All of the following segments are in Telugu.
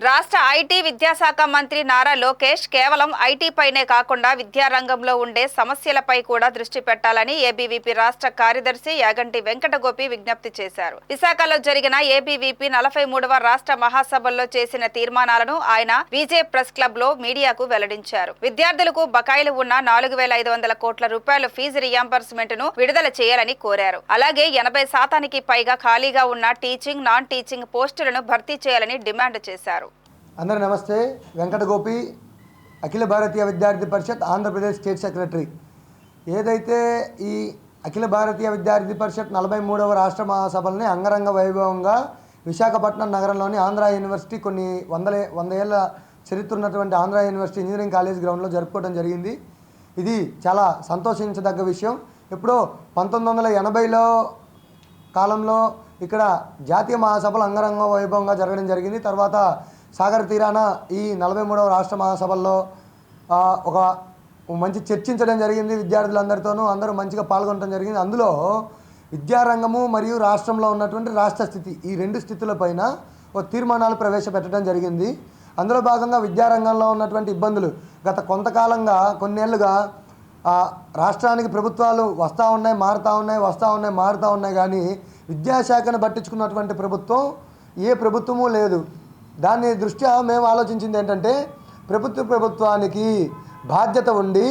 రాష్ట్ర ఐటీ విద్యాశాఖ మంత్రి నారా లోకేష్ కేవలం ఐటీ పైనే కాకుండా విద్యారంగంలో ఉండే సమస్యలపై కూడా దృష్టి పెట్టాలని ఏబీవీపీ రాష్ట్ర కార్యదర్శి యాగంటి వెంకటగోపి విజ్ఞప్తి చేశారు. విశాఖలో జరిగిన ఏబీవీపీ 43వ రాష్ట్ర మహాసభల్లో చేసిన తీర్మానాలను ఆయన విజే ప్రెస్ క్లబ్ లో మీడియాకు వెల్లడించారు. విద్యార్థులకు బకాయిలు ఉన్న 4,500 కోట్ల రూపాయల ఫీజు రియంబర్స్మెంట్ ను విడుదల చేయాలని కోరారు. అలాగే 80% పైగా ఖాళీగా ఉన్న టీచింగ్, నాన్ టీచింగ్ పోస్టులను భర్తీ చేయాలని డిమాండ్ చేశారు. అందరూ నమస్తే. వెంకటగోపి, అఖిల భారతీయ విద్యార్థి పరిషత్ ఆంధ్రప్రదేశ్ స్టేట్ సెక్రటరీ. ఏదైతే ఈ అఖిల భారతీయ విద్యార్థి పరిషత్ 43వ రాష్ట్ర మహాసభల్ని అంగరంగ వైభవంగా విశాఖపట్నం నగరంలోని ఆంధ్ర యూనివర్సిటీ కొన్ని వంద ఏళ్ళ చరిత్ర ఉన్నటువంటి ఆంధ్ర యూనివర్సిటీ ఇంజనీరింగ్ కాలేజ్ గ్రౌండ్లో జరుపుకోవడం జరిగింది. ఇది చాలా సంతోషించదగ్గ విషయం. ఎప్పుడో 1980లో కాలంలో ఇక్కడ జాతీయ మహాసభలు అంగరంగ వైభవంగా జరగడం జరిగింది. తర్వాత సాగర్ తీరాన ఈ 43వ రాష్ట్ర మహాసభల్లో ఒక మంచి చర్చించడం జరిగింది. విద్యార్థులందరితోనూ అందరూ మంచిగా పాల్గొనడం జరిగింది. అందులో విద్యారంగము మరియు రాష్ట్రంలో ఉన్నటువంటి రాష్ట్ర స్థితి, ఈ రెండు స్థితులపైన ఒక తీర్మానాలు ప్రవేశపెట్టడం జరిగింది. అందులో భాగంగా విద్యారంగంలో ఉన్నటువంటి ఇబ్బందులు గత కొంతకాలంగా కొన్నేళ్లుగా రాష్ట్రానికి ప్రభుత్వాలు వస్తూ ఉన్నాయి, మారుతూ ఉన్నాయి కానీ విద్యాశాఖను పట్టించుకున్నటువంటి ప్రభుత్వం ఏ ప్రభుత్వమూ లేదు. దాని దృష్ట్యా మేము ఆలోచించింది ఏంటంటే, ప్రభుత్వానికి బాధ్యత ఉండి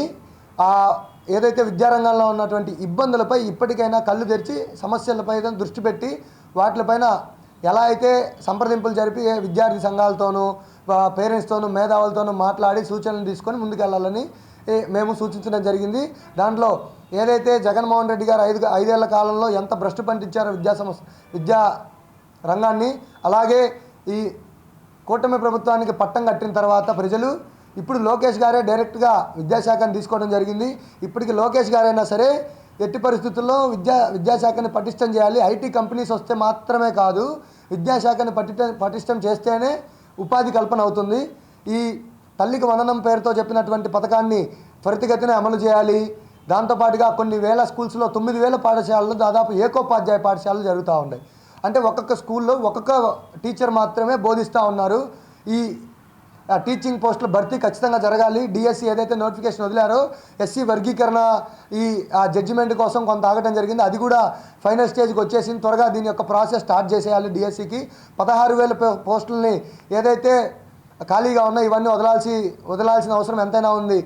ఏదైతే విద్యారంగంలో ఉన్నటువంటి ఇబ్బందులపై ఇప్పటికైనా కళ్ళు తెరిచి సమస్యలపై దృష్టి పెట్టి వాటిపైన ఎలా అయితే సంప్రదింపులు జరిపి విద్యార్థి సంఘాలతోనూ పేరెంట్స్తోనూ మేధావులతోనూ మాట్లాడి సూచనలు తీసుకొని ముందుకెళ్లాలని మేము సూచించడం జరిగింది. దాంట్లో ఏదైతే జగన్మోహన్ రెడ్డి గారు 5 ఏళ్ల కాలంలో ఎంత భ్రష్టు పట్టించారో విద్యా రంగాన్ని, అలాగే ఈ కూటమి ప్రభుత్వానికి పట్టం కట్టిన తర్వాత ప్రజలు ఇప్పుడు లోకేష్ గారే డైరెక్ట్గా విద్యాశాఖను తీసుకోవడం జరిగింది. ఇప్పటికి లోకేష్ గారైనా సరే ఎట్టి పరిస్థితుల్లో విద్యాశాఖని పటిష్టం చేయాలి. ఐటీ కంపెనీస్ వస్తే మాత్రమే కాదు, విద్యాశాఖని పటిష్టం చేస్తేనే ఉపాధి కల్పన అవుతుంది. ఈ తల్లికి వందనం పేరుతో చెప్పినటువంటి పథకాన్ని త్వరితగతిన అమలు చేయాలి. దాంతోపాటుగా కొన్ని వేల స్కూల్స్లో 9,000 పాఠశాలలు, దాదాపు ఏకోపాధ్యాయ పాఠశాలలు జరుగుతూ ఉన్నాయి. అంటే ఒక్కొక్క స్కూల్లో ఒక్కొక్క టీచర్ మాత్రమే బోధిస్తూ ఉన్నారు. ఈ టీచింగ్ పోస్టుల భర్తీ ఖచ్చితంగా జరగాలి. డిఎస్సి ఏదైతే నోటిఫికేషన్ వదిలారో ఎస్సీ వర్గీకరణ ఈ జడ్జిమెంట్ కోసం కొంత ఆగటం జరిగింది. అది కూడా ఫైనల్ స్టేజ్కి వచ్చేసింది. త్వరగా దీని యొక్క ప్రాసెస్ స్టార్ట్ చేసేయాలి. డిఎస్సికి 16,000 పోస్టులని ఏదైతే ఖాళీగా ఉన్నాయి ఇవన్నీ వదలాల్సిన అవసరం ఎంతైనా ఉంది.